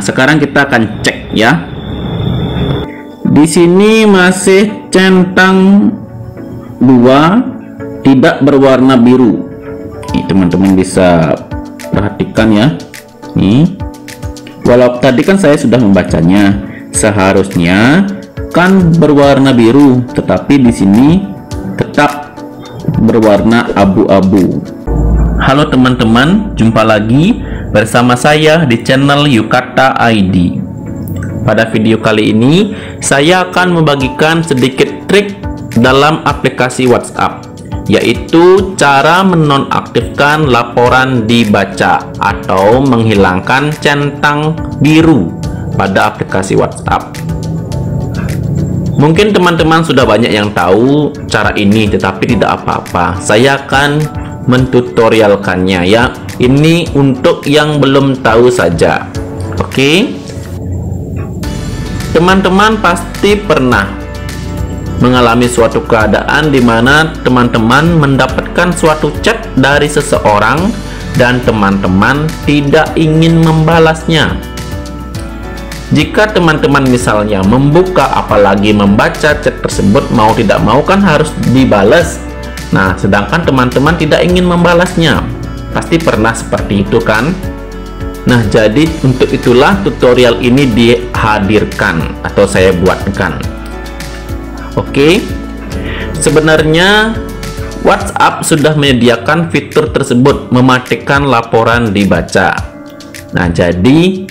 Nah, sekarang kita akan cek ya. Di sini masih centang 2 tidak berwarna biru. Nih, teman-teman bisa perhatikan ya. Nih, walau tadi kan saya sudah membacanya, seharusnya kan berwarna biru, tetapi di sini tetap berwarna abu-abu. Halo teman-teman, jumpa lagi bersama saya di channel Yukata ID. Pada video kali ini, saya akan membagikan sedikit trik dalam aplikasi WhatsApp, yaitu cara menonaktifkan laporan dibaca atau menghilangkan centang biru pada aplikasi WhatsApp. Mungkin teman-teman sudah banyak yang tahu cara ini, tetapi tidak apa-apa. Saya akan mentutorialkannya ya. Ini untuk yang belum tahu saja. Oke. Teman-teman pasti pernah mengalami suatu keadaan di mana teman-teman mendapatkan suatu chat dari seseorang dan teman-teman tidak ingin membalasnya. Jika teman-teman misalnya membuka apalagi membaca chat tersebut, mau tidak mau kan harus dibalas. Nah, sedangkan teman-teman tidak ingin membalasnya. Pasti pernah seperti itu kan? Nah, jadi untuk itulah tutorial ini dihadirkan atau saya buatkan. Oke. Sebenarnya WhatsApp sudah menyediakan fitur tersebut, mematikan laporan dibaca. Nah, jadi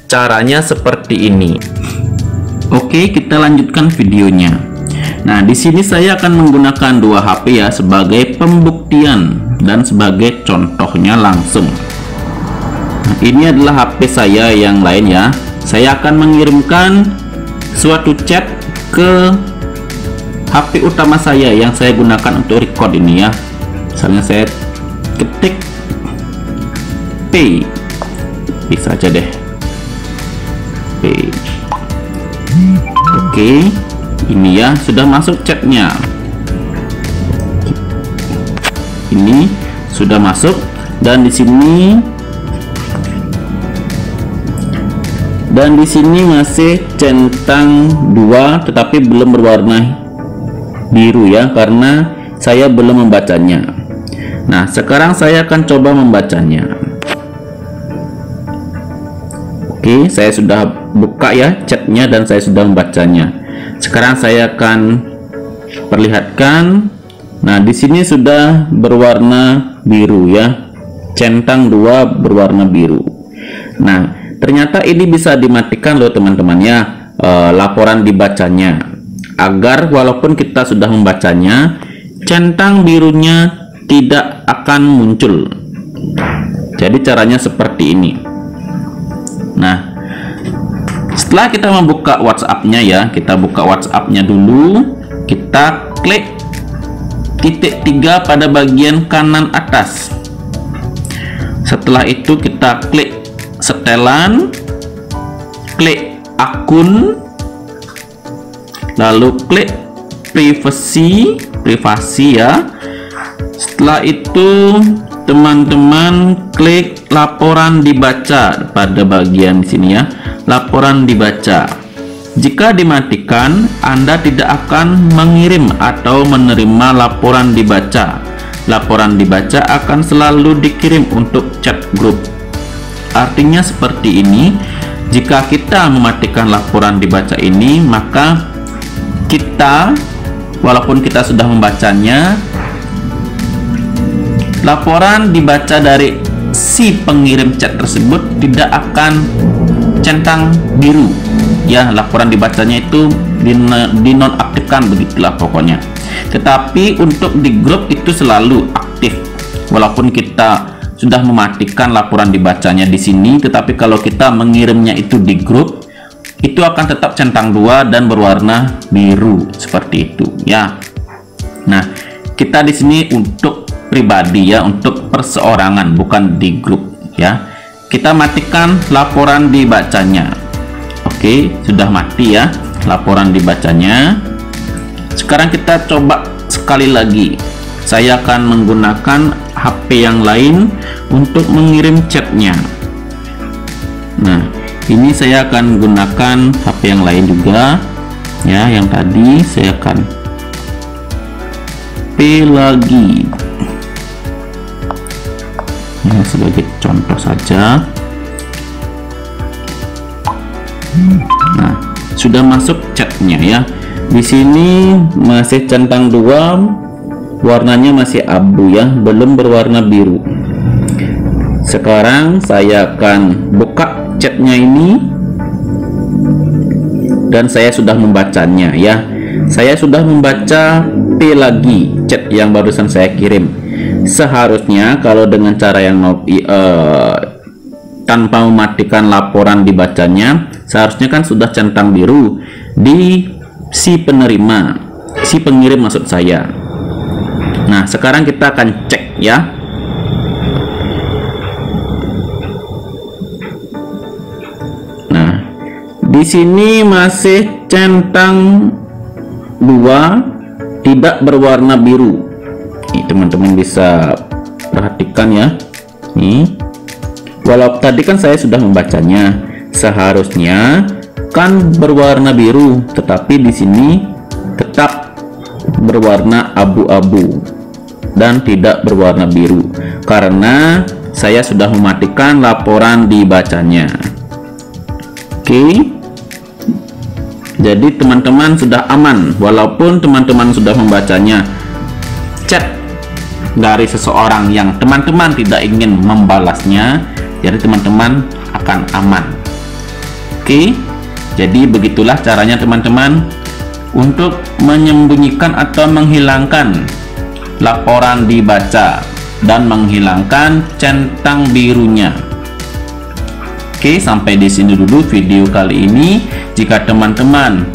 caranya seperti ini. Oke, kita lanjutkan videonya. Nah, di sini saya akan menggunakan 2 HP ya sebagai pembuktian dan sebagai contohnya langsung. Nah, ini adalah HP saya yang lain ya. Saya akan mengirimkan suatu chat ke HP utama saya yang saya gunakan untuk record ini ya. Misalnya saya ketik P, bisa aja deh. Oke, ini ya sudah masuk chatnya. Ini sudah masuk dan di sini masih centang 2 tetapi belum berwarna biru ya, karena saya belum membacanya. Nah, sekarang saya akan coba membacanya. Oke, saya sudah buka ya chatnya dan saya sudah membacanya. Sekarang saya akan perlihatkan. Nah, di sini sudah berwarna biru ya, centang 2 berwarna biru. Nah, ternyata ini bisa dimatikan loh teman-teman ya, laporan dibacanya, agar walaupun kita sudah membacanya, centang birunya tidak akan muncul. Jadi caranya seperti ini. Nah, setelah kita membuka WhatsApp-nya ya, kita buka WhatsApp-nya dulu. Kita klik titik 3 pada bagian kanan atas. Setelah itu kita klik setelan, klik akun, lalu klik privasi ya. Setelah itu teman-teman klik laporan dibaca pada bagian sini ya, laporan dibaca. Jika dimatikan, Anda tidak akan mengirim atau menerima laporan dibaca. Laporan dibaca akan selalu dikirim untuk chat grup. Artinya seperti ini, jika kita mematikan laporan dibaca ini, maka kita, walaupun kita sudah membacanya, laporan dibaca dari si pengirim chat tersebut tidak akan centang biru ya, laporan dibacanya itu dinonaktifkan, begitulah pokoknya. Tetapi untuk di grup itu selalu aktif, walaupun kita sudah mematikan laporan dibacanya di sini, tetapi kalau kita mengirimnya itu di grup, itu akan tetap centang 2 dan berwarna biru seperti itu ya. Nah, kita di sini untuk pribadi ya, untuk perseorangan, bukan di grup ya. Kita matikan laporan dibacanya. Oke, sudah mati ya laporan dibacanya. Sekarang kita coba sekali lagi. Saya akan menggunakan HP yang lain untuk mengirim chatnya. Nah, Ini saya akan gunakan HP yang lain juga ya, yang tadi saya akan P lagi ya, sebagai contoh saja. Nah, sudah masuk chatnya ya. Di sini masih centang 2, warnanya masih abu ya, belum berwarna biru. Sekarang saya akan buka chatnya ini dan saya sudah membacanya ya. Saya sudah membaca P lagi chat yang barusan saya kirim. Seharusnya kalau dengan cara yang tanpa mematikan laporan dibacanya, seharusnya kan sudah centang biru di si penerima, si pengirim maksud saya. Nah, sekarang kita akan cek ya. Nah, di sini masih centang 2, tidak berwarna biru. Nih, teman-teman bisa perhatikan ya. Nih, walau tadi kan saya sudah membacanya, seharusnya kan berwarna biru, tetapi di sini tetap berwarna abu-abu dan tidak berwarna biru karena saya sudah mematikan laporan dibacanya. Oke, jadi teman-teman sudah aman walaupun teman-teman sudah membacanya. Chat dari seseorang yang teman-teman tidak ingin membalasnya, jadi teman-teman akan aman. Oke, jadi begitulah caranya teman-teman untuk menyembunyikan atau menghilangkan laporan dibaca dan menghilangkan centang birunya. Oke, sampai di sini dulu video kali ini. Jika teman-teman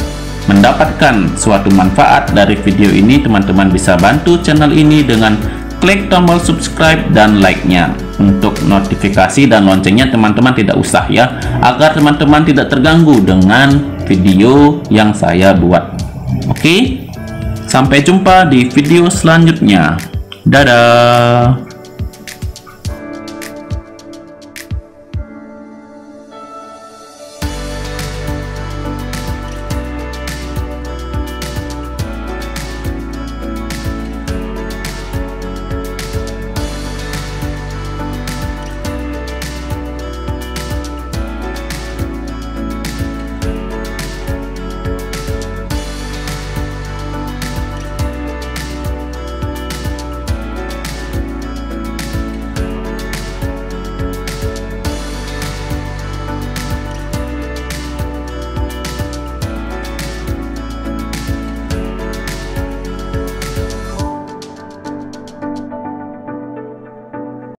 mendapatkan suatu manfaat dari video ini, teman-teman bisa bantu channel ini dengan klik tombol subscribe dan like-nya. Untuk notifikasi dan loncengnya teman-teman tidak usah ya, agar teman-teman tidak terganggu dengan video yang saya buat. Oke, sampai jumpa di video selanjutnya. Dadah.